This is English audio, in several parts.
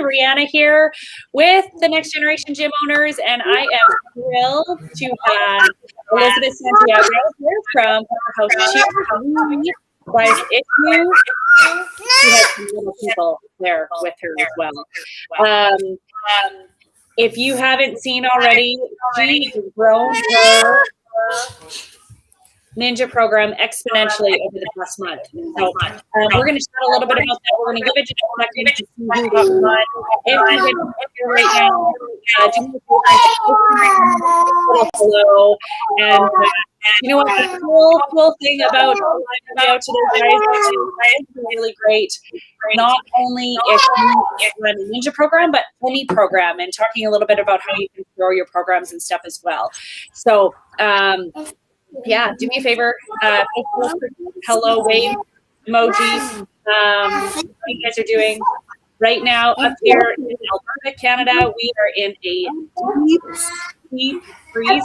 Brianna here with the Next Generation Gym Owners, and I am thrilled to have Elizabeth Santiago here from Powerhouse Cheer. Guys, if you have some little people there with her as well. If you haven't seen already, she has grown her Ninja program exponentially over the past month. So we're going to chat a little bit about that. We're going to give it just a second to see who got on. If you can hear right now, do me a little hello. And you know what? The cool thing about the video today, guys, is really great. Not only if you run a Ninja program, but any program, and talking a little bit about how you can grow your programs and stuff as well. So, yeah, do me a favor. Hello, wave emojis. What you guys are doing right now up here in Alberta, Canada. We are in a deep freeze.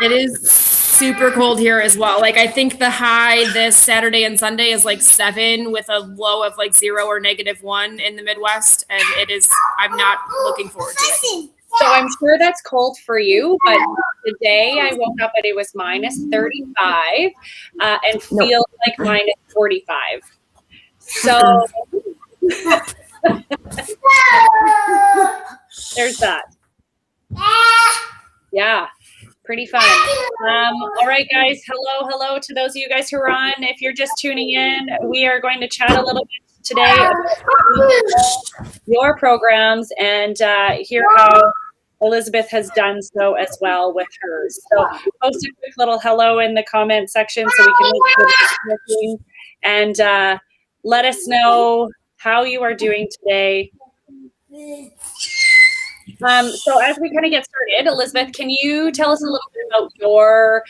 It is super cold here as well. Like, I think the high this Saturday and Sunday is like 7 with a low of like 0 or -1 in the Midwest. And it is, I'm not looking forward to it. So I'm sure that's cold for you, but today I woke up and it was -35 and feels like -45. So there's that. Yeah, pretty fun. All right, guys. Hello to those of you guys who are on. If you're just tuning in, we are going to chat a little bit today about your programs and hear how Elizabeth has done so as well with hers. So post a quick little hello in the comment section so we can make sure it's working, and let us know how you are doing today. So as we kind of get started, Elizabeth, can you tell us a little bit about your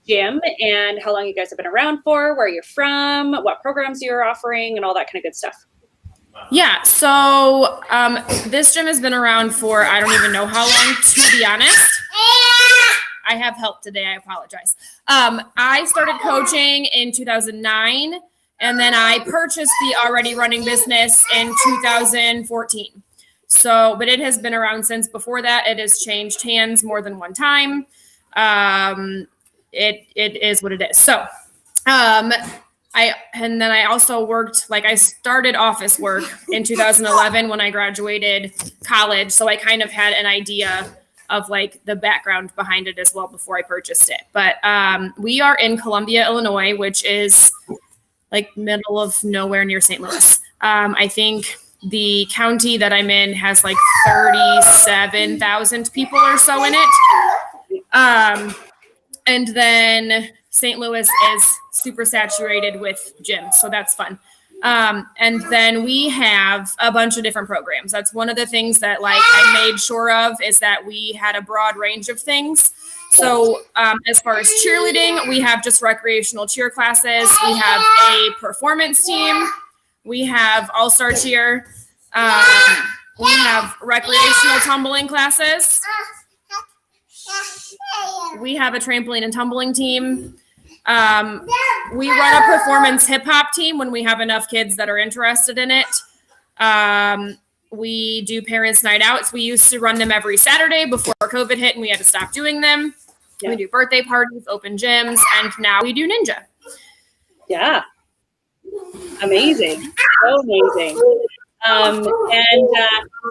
gym and how long you guys have been around for, where you're from, what programs you're offering, and all that kind of good stuff? Yeah, so this gym has been around for, I don't even know how long, to be honest. I have help today, I apologize. I started coaching in 2009, and then I purchased the already running business in 2014. So, but it has been around since before that. It has changed hands more than one time. It is what it is. So, and then I also worked, like I started office work in 2011 when I graduated college. So I kind of had an idea of like the background behind it as well before I purchased it. But we are in Columbia, Illinois, which is like middle of nowhere near St. Louis. I think the county that I'm in has like 37,000 people or so in it. And then St. Louis is super saturated with gyms, so that's fun. And then we have a bunch of different programs. That's one of the things that like I made sure of, is that we had a broad range of things. So as far as cheerleading, we have just recreational cheer classes. We have a performance team. We have all-star cheer. We have recreational tumbling classes. We have a trampoline and tumbling team. We run a performance hip hop team when we have enough kids that are interested in it. We do parents' night outs. We used to run them every Saturday before COVID hit and we had to stop doing them. Yeah. We do birthday parties, open gyms, and now we do Ninja. Yeah. Amazing. So amazing.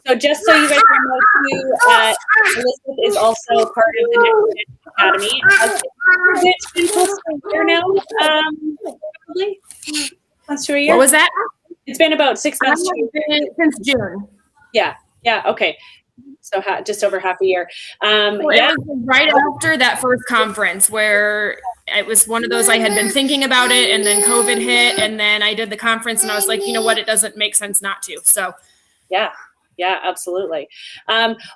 So just so you guys know too, Elizabeth is also part of the Next Academy. It's been close to a year now, probably. Close to a year. What was that? It's been about 6 months. Since June. Yeah. Okay. So just over half a year. It was right after that first conference where it was one of those, I had been thinking about it, and then COVID hit, and then I did the conference, and I was like, you know what, it doesn't make sense not to. So yeah, absolutely.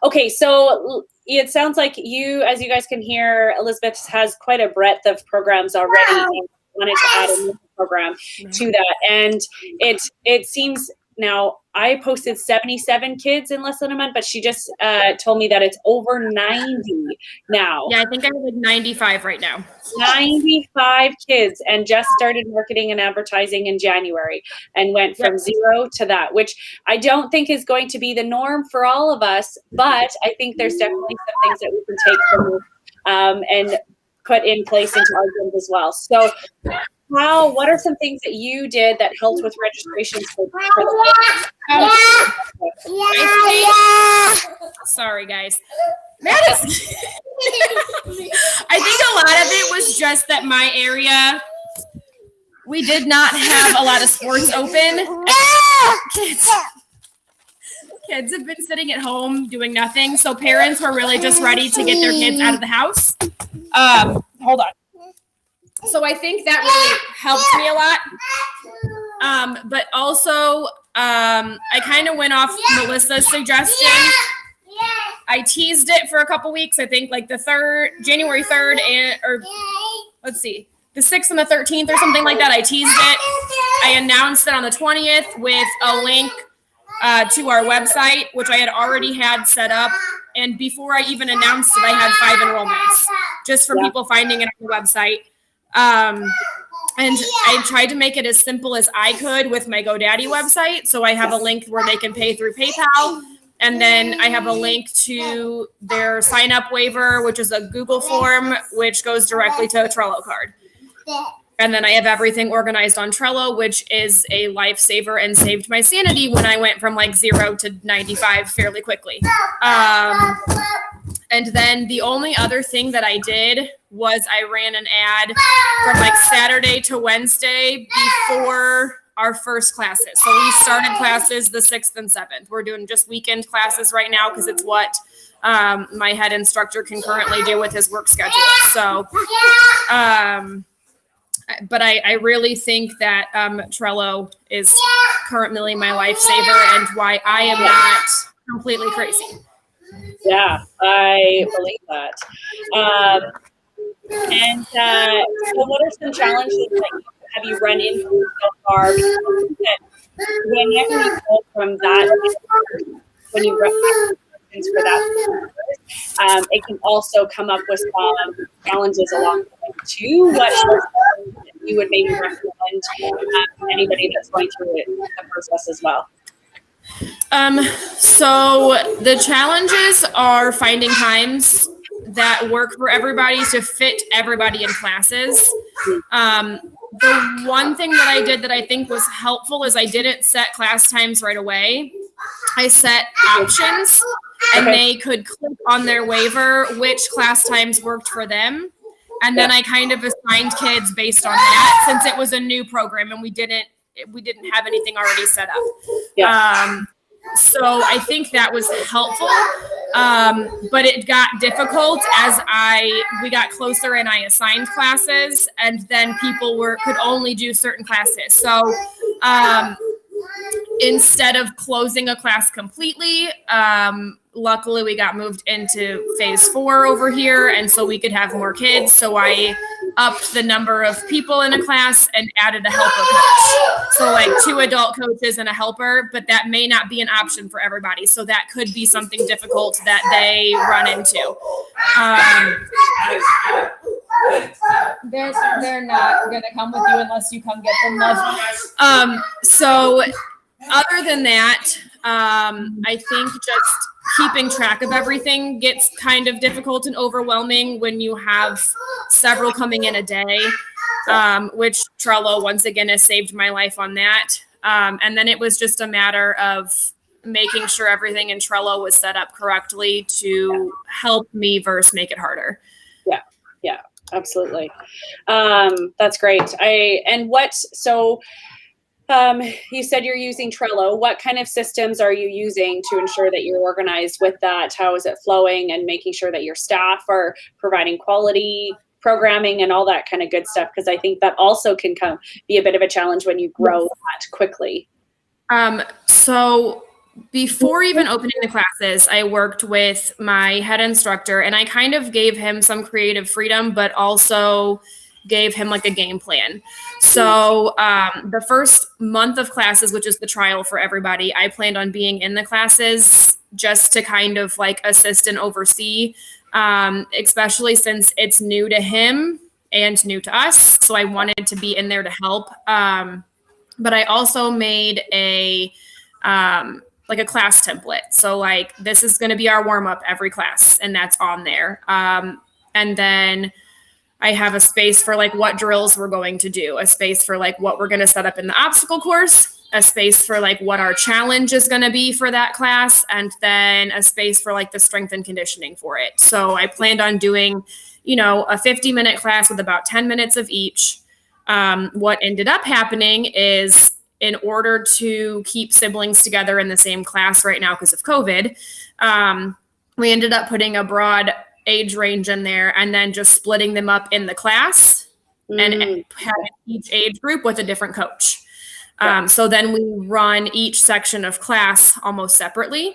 Okay, so it sounds like you, as you guys can hear, Elizabeth has quite a breadth of programs already. And wanted to add a new program to that, and it seems now I posted 77 kids in less than a month, but she just told me that it's over 90 now. Yeah, I think I have like 95 right now. 95 kids, and just started marketing and advertising in January and went from zero to that, which I don't think is going to be the norm for all of us, but I think there's definitely some things that we can take from this and put in place into our gyms as well. So what are some things that you did that helped with registrations for Sorry, guys. I think a lot of it was just that my area, we did not have a lot of sports open. Kids have been sitting at home doing nothing, so parents were really just ready to get their kids out of the house. Hold on. So I think that really helped me a lot. But also, I kind of went off Melissa's suggestion. I teased it for a couple weeks. I think like January 3rd, the 6th and the 13th or something like that. I teased it. I announced it on the 20th with a link to our website, which I had already had set up. And before I even announced it, I had 5 enrollments just from people finding it on the website. And I tried to make it as simple as I could with my GoDaddy website. So I have a link where they can pay through PayPal. And then I have a link to their sign up waiver, which is a Google form, which goes directly to a Trello card. And then I have everything organized on Trello, which is a lifesaver and saved my sanity when I went from like 0 to 95 fairly quickly. And then the only other thing that I did was I ran an ad from like Saturday to Wednesday before our first classes. So we started classes the 6th and 7th. We're doing just weekend classes right now because it's what my head instructor can currently do with his work schedule. So, but I really think that Trello is currently my lifesaver and why I am not completely crazy. Yeah, I believe that. So what are some challenges that have you run into so far? Whenever you go from that, when you run for that, it can also come up with some challenges along the way too. What you would maybe recommend anybody that's going through the process as well? So the challenges are finding times that work for everybody to fit everybody in classes. The one thing that I did that I think was helpful is I didn't set class times right away. I set options and they could click on their waiver which class times worked for them. And then I kind of assigned kids based on that since it was a new program and we didn't have anything already set up. So I think that was helpful. But it got difficult as we got closer and I assigned classes and then people could only do certain classes. So instead of closing a class completely, luckily we got moved into phase 4 over here. And so we could have more kids. So I upped the number of people in a class and added a helper coach. So like 2 adult coaches and a helper, but that may not be an option for everybody. So that could be something difficult that they run into. They're not going to come with you unless you come get them, love. So other than that, I think just keeping track of everything gets kind of difficult and overwhelming when you have several coming in a day, which Trello once again has saved my life on that. And then it was just a matter of making sure everything in Trello was set up correctly to help me versus make it harder. Yeah, absolutely. That's great. You said you're using Trello. What kind of systems are you using to ensure that you're organized with that? How is it flowing and making sure that your staff are providing quality programming and all that kind of good stuff? Because I think that also can be a bit of a challenge when you grow that quickly. So before even opening the classes, I worked with my head instructor and I kind of gave him some creative freedom, but also gave him like a game plan. So the first month of classes, which is the trial for everybody, I planned on being in the classes just to kind of like assist and oversee, especially since it's new to him and new to us. So I wanted to be in there to help. But I also made a like a class template. So like this is going to be our warm up every class, and that's on there. And then I have a space for like what drills we're going to do, a space for like what we're going to set up in the obstacle course, a space for like what our challenge is going to be for that class, and then a space for like the strength and conditioning for it. So I planned on doing, you know, a 50-minute class with about 10 minutes of each. What ended up happening is, in order to keep siblings together in the same class right now because of COVID, we ended up putting a broad age range in there and then just splitting them up in the class and having each age group with a different coach. So then we run each section of class almost separately,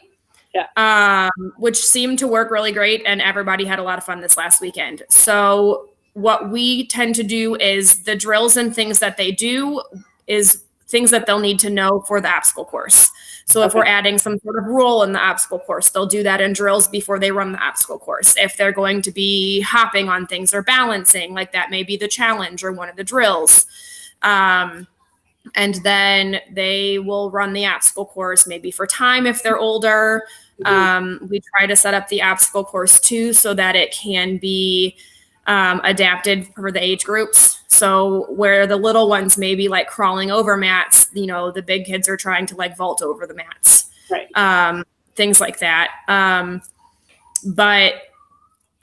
which seemed to work really great. And everybody had a lot of fun this last weekend. So what we tend to do is the drills and things that they do is things that they'll need to know for the obstacle course. So if we're adding some sort of rule in the obstacle course, they'll do that in drills before they run the obstacle course. If they're going to be hopping on things or balancing, like that may be the challenge or one of the drills. And then they will run the obstacle course maybe for time if they're older. We try to set up the obstacle course too so that it can be adapted for the age groups. So where the little ones may be like crawling over mats, you know, the big kids are trying to like vault over the mats, things like that. But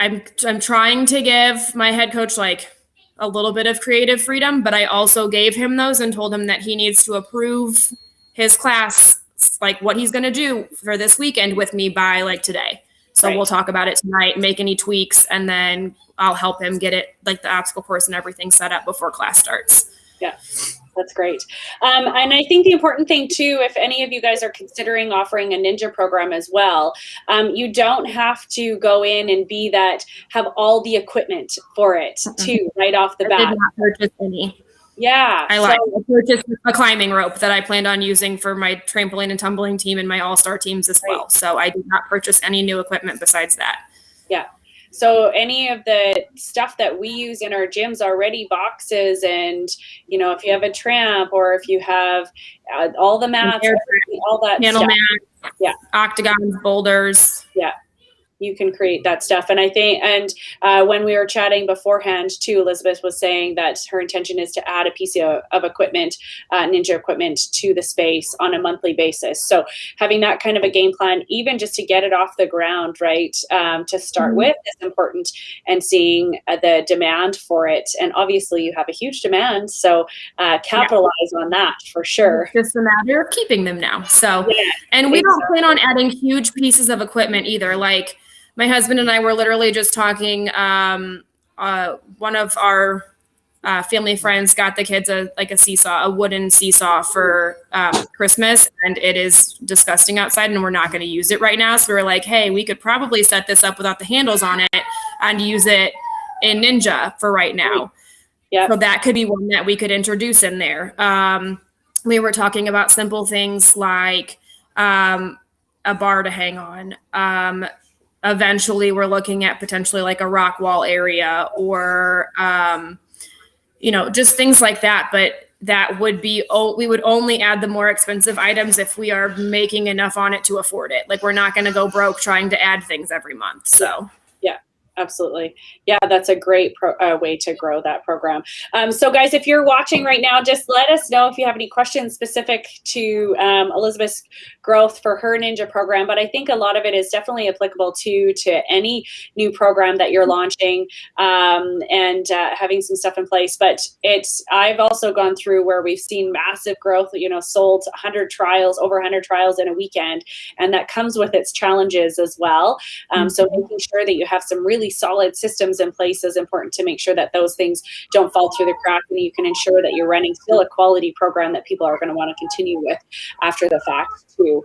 I'm trying to give my head coach like a little bit of creative freedom, but I also gave him those and told him that he needs to approve his class, like what he's going to do for this weekend with me by like today. So we'll talk about it tonight, make any tweaks, and then I'll help him get it, like the obstacle course and everything set up before class starts. Yeah, that's great. And I think the important thing too, if any of you guys are considering offering a ninja program as well, you don't have to go in and have all the equipment for it too, right off the bat. I did not purchase any. Yeah. I purchased a climbing rope that I planned on using for my trampoline and tumbling team and my all-star teams as well. So I did not purchase any new equipment besides that. Yeah. So any of the stuff that we use in our gyms already, boxes, and, you know, if you have a tramp or if you have all the mats, all that panel stuff. Mats, octagons, boulders. Yeah. You can create that stuff. And I think, when we were chatting beforehand too, Elizabeth was saying that her intention is to add a piece of equipment, ninja equipment, to the space on a monthly basis. So having that kind of a game plan, even just to get it off the ground, right, to start with, is important, and seeing the demand for it. And obviously you have a huge demand, so capitalize on that for sure. It's just a matter of keeping them now. So, and we don't plan on adding huge pieces of equipment either. Like, my husband and I were literally just talking. One of our family friends got the kids a seesaw, a wooden seesaw for Christmas, and it is disgusting outside, and we're not going to use it right now. So we were like, hey, we could probably set this up without the handles on it and use it in Ninja for right now. Yeah. So that could be one that we could introduce in there. We were talking about simple things like a bar to hang on. Eventually we're looking at potentially like a rock wall area or, just things like that. But that would be, we would only add the more expensive items if we are making enough on it to afford it. Like, we're not going to go broke trying to add things every month. So yeah. Absolutely. Yeah, that's a great way to grow that program. So guys, if you're watching right now, just let us know if you have any questions specific to Elizabeth's growth for her Ninja program. But I think a lot of it is definitely applicable to any new program that you're launching, and having some stuff in place. But I've also gone through where we've seen massive growth, sold over 100 trials in a weekend. And that comes with its challenges as well. So making sure that you have some really solid systems in place is important to make sure that those things don't fall through the crack, and you can ensure that you're running still a quality program that people are going to want to continue with after the fact too.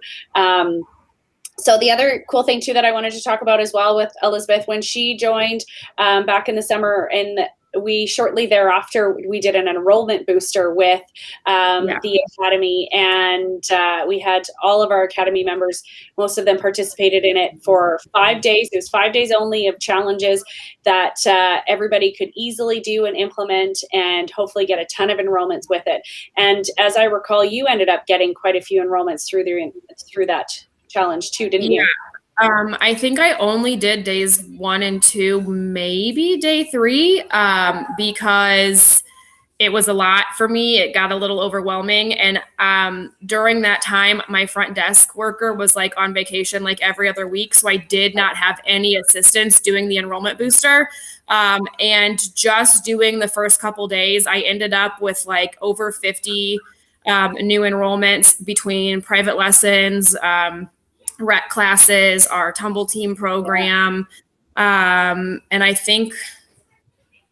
So the other cool thing too that I wanted to talk about as well with Elizabeth, when she joined back in the summer in we shortly thereafter, we did an enrollment booster with the Academy, and we had all of our Academy members, most of them participated in it for 5 days. It was 5 days only of challenges that everybody could easily do and implement, and hopefully get a ton of enrollments with it. And as I recall, you ended up getting quite a few enrollments through that challenge too, didn't you? I think I only did days 1 and 2, maybe day 3, because it was a lot for me. It got a little overwhelming. And during that time, my front desk worker was like on vacation like every other week. So I did not have any assistance doing the enrollment booster. And just doing the first couple days, I ended up with like over 50 new enrollments between private lessons, rec classes, our tumble team program, and I think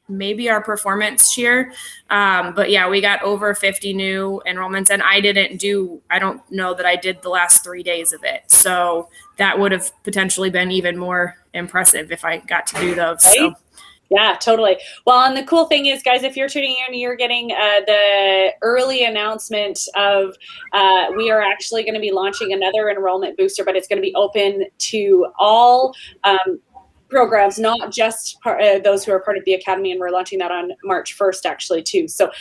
maybe our performance cheer. But yeah, we got over 50 new enrollments, and I don't know that I did the last 3 days of it. So that would have potentially been even more impressive if I got to do those. Right? So. Yeah, totally. Well, and the cool thing is, guys, if you're tuning in, you're getting the early announcement of we are actually going to be launching another enrollment booster, but it's going to be open to all programs, not just those who are part of the Academy, and we're launching that on March 1st, actually, too. So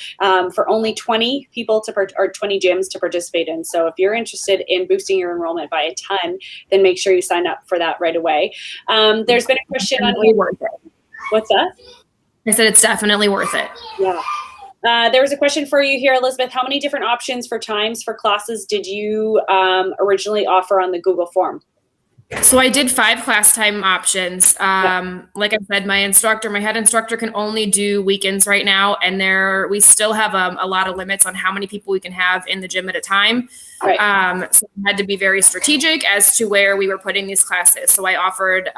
for only 20 people or 20 gyms to participate in. So if you're interested in boosting your enrollment by a ton, then make sure you sign up for that right away. There's been a question on here. What's that? I said it's definitely worth it. Yeah. There was a question for you here, Elizabeth. How many different options for times for classes did you originally offer on the Google form? So I did 5 class time options. Like I said, my head instructor can only do weekends right now. And we still have a lot of limits on how many people we can have in the gym at a time. Right. So we had to be very strategic as to where we were putting these classes. So I offered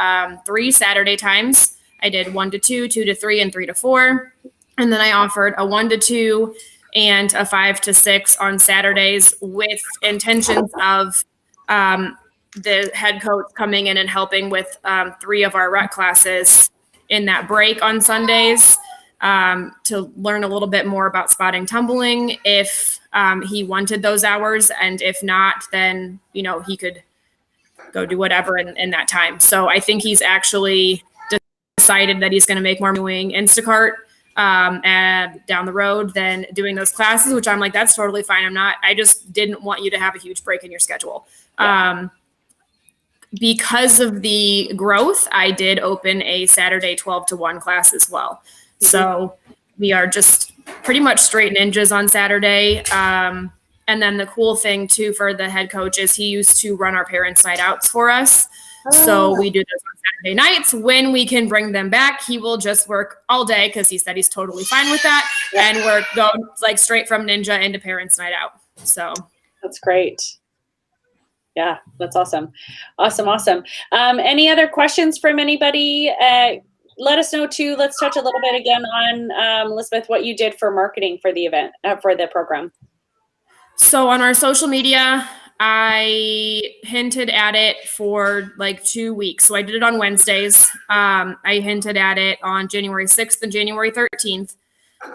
3 Saturday times. I did 1 to 2, 2 to 3, and 3 to 4. And then I offered a 1 to 2 and a 5 to 6 on Saturdays, with intentions of the head coach coming in and helping with 3 of our rec classes in that break on Sundays to learn a little bit more about spotting tumbling if he wanted those hours. And if not, then, he could go do whatever in that time. So I think he's actually decided that he's going to make more doing Instacart and down the road than doing those classes, which I'm like, that's totally fine. I just didn't want you to have a huge break in your schedule. Yeah. Because of the growth, I did open a Saturday 12 to 1 class as well. Mm-hmm. So we are just pretty much straight ninjas on Saturday. And then the cool thing too for the head coach is he used to run our parents' night outs for us. So we do those on Saturday nights. When we can bring them back, he will just work all day because he said he's totally fine with that. And we're going like straight from ninja into parents' night out. So that's great. Yeah, that's awesome. Awesome. Any other questions from anybody? Let us know too. Let's touch a little bit again on, Elizabeth, what you did for marketing for the event, for the program. So on our social media, I hinted at it for like 2 weeks. So I did it on Wednesdays. I hinted at it on January 6th and January 13th.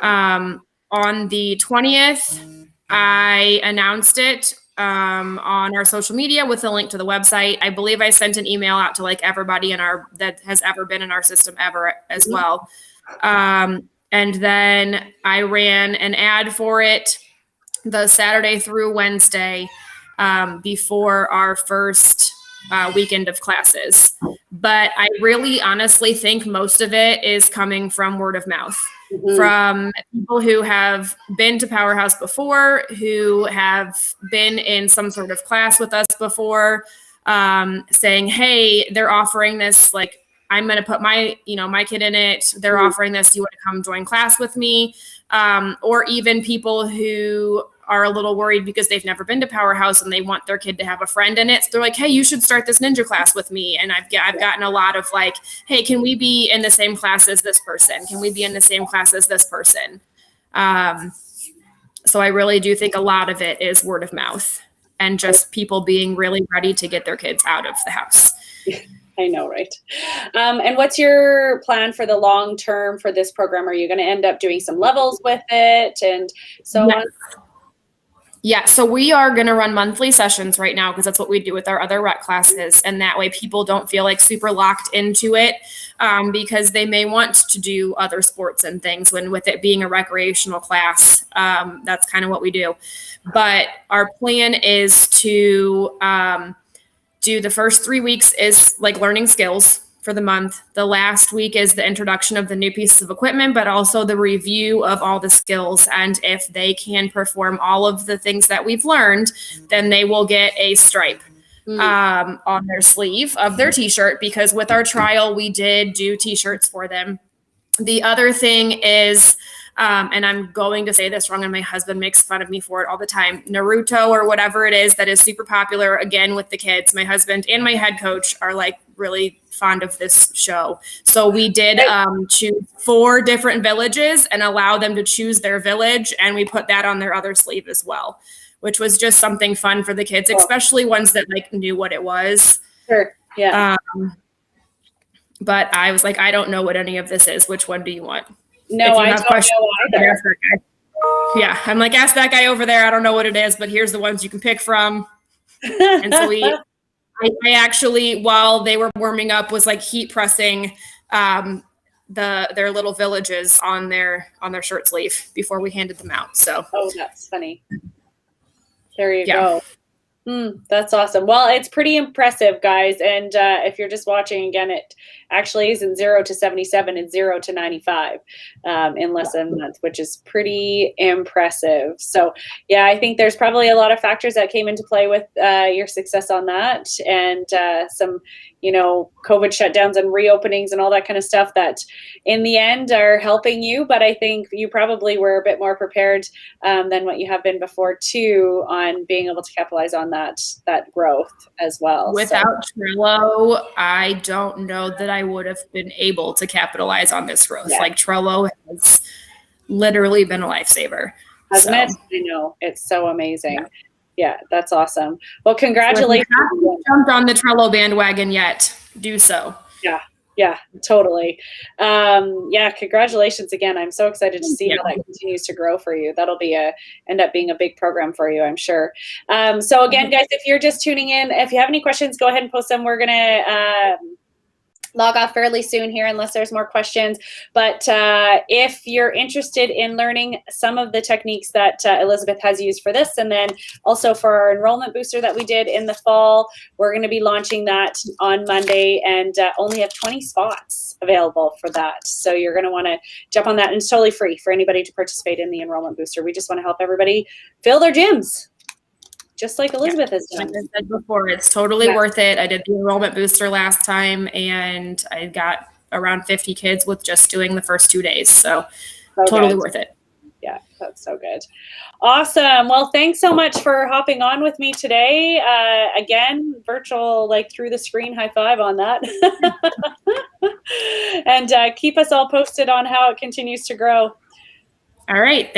On the 20th, I announced it on our social media with a link to the website. I believe I sent an email out to like everybody that has ever been in our system ever as well. And then I ran an ad for it the Saturday through Wednesday before our first weekend of classes. But I really honestly think most of it is coming from word of mouth. Mm-hmm. From people who have been to Powerhouse before, who have been in some sort of class with us before, saying, hey, they're offering this, like, I'm going to put my kid in it. They're offering this. Do you want to come join class with me? Or even people who are a little worried because they've never been to Powerhouse and they want their kid to have a friend in it. So they're like, hey, you should start this ninja class with me. And I've gotten a lot of like, hey, can we be in the same class as this person? Can we be in the same class as this person? So I really do think a lot of it is word of mouth and just people being really ready to get their kids out of the house. I know, right? And what's your plan for the long term for this program? Are you going to end up doing some levels with it and so on? Yeah, so we are going to run monthly sessions right now because that's what we do with our other rec classes. And that way people don't feel like super locked into it because they may want to do other sports and things when with it being a recreational class, that's kind of what we do. But our plan is to do the first 3 weeks is like learning skills for the month. The last week is the introduction of the new pieces of equipment, but also the review of all the skills. And if they can perform all of the things that we've learned, then they will get a stripe on their sleeve of their t-shirt, because with our trial, we did do t-shirts for them. The other thing is, and I'm going to say this wrong, and my husband makes fun of me for it all the time, Naruto or whatever it is that is super popular again with the kids. My husband and my head coach are like really fond of this show. So we did choose 4 different villages and allow them to choose their village. And we put that on their other sleeve as well, which was just something fun for the kids, especially ones that like knew what it was. Sure. Yeah. But I was like, I don't know what any of this is. Which one do you want? No, I don't know either. Yeah, I'm like, ask that guy over there. I don't know what it is, but here's the ones you can pick from. And so I actually, while they were warming up, was like heat pressing their little villages on their shirt sleeve before we handed them out. So that's funny. There you go. That's awesome. Well, it's pretty impressive, guys. And if you're just watching again, it actually isn't 0 to 77, it's 0 to 95 in less than a month, which is pretty impressive. So yeah, I think there's probably a lot of factors that came into play with your success on that, and some, COVID shutdowns and reopenings and all that kind of stuff that in the end are helping you. But I think you probably were a bit more prepared than what you have been before too, on being able to capitalize on that growth as well. Without Trello, I don't know that I would have been able to capitalize on this growth. Yeah. Like Trello has literally been a lifesaver. Hasn't it? I know. It's so amazing. Yeah, that's awesome. Well, congratulations. So if you haven't jumped on the Trello bandwagon yet, do so. Yeah, totally. Congratulations again. I'm so excited to see how that continues to grow for you. That'll be end up being a big program for you, I'm sure. So again, guys, if you're just tuning in, if you have any questions, go ahead and post them. We're going to log off fairly soon here unless there's more questions. But if you're interested in learning some of the techniques that Elizabeth has used for this, and then also for our enrollment booster that we did in the fall, we're going to be launching that on Monday, and only have 20 spots available for that. So you're going to want to jump on that, and it's totally free for anybody to participate in the enrollment booster. We just want to help everybody fill their gyms, just like Elizabeth has done. Like I said before, it's totally worth it. I did the enrollment booster last time, and I got around 50 kids with just doing the first 2 days. So totally worth it. Yeah, that's so good. Awesome. Well, thanks so much for hopping on with me today. Again, virtual, like through the screen, high five on that. And keep us all posted on how it continues to grow. All right. Thanks.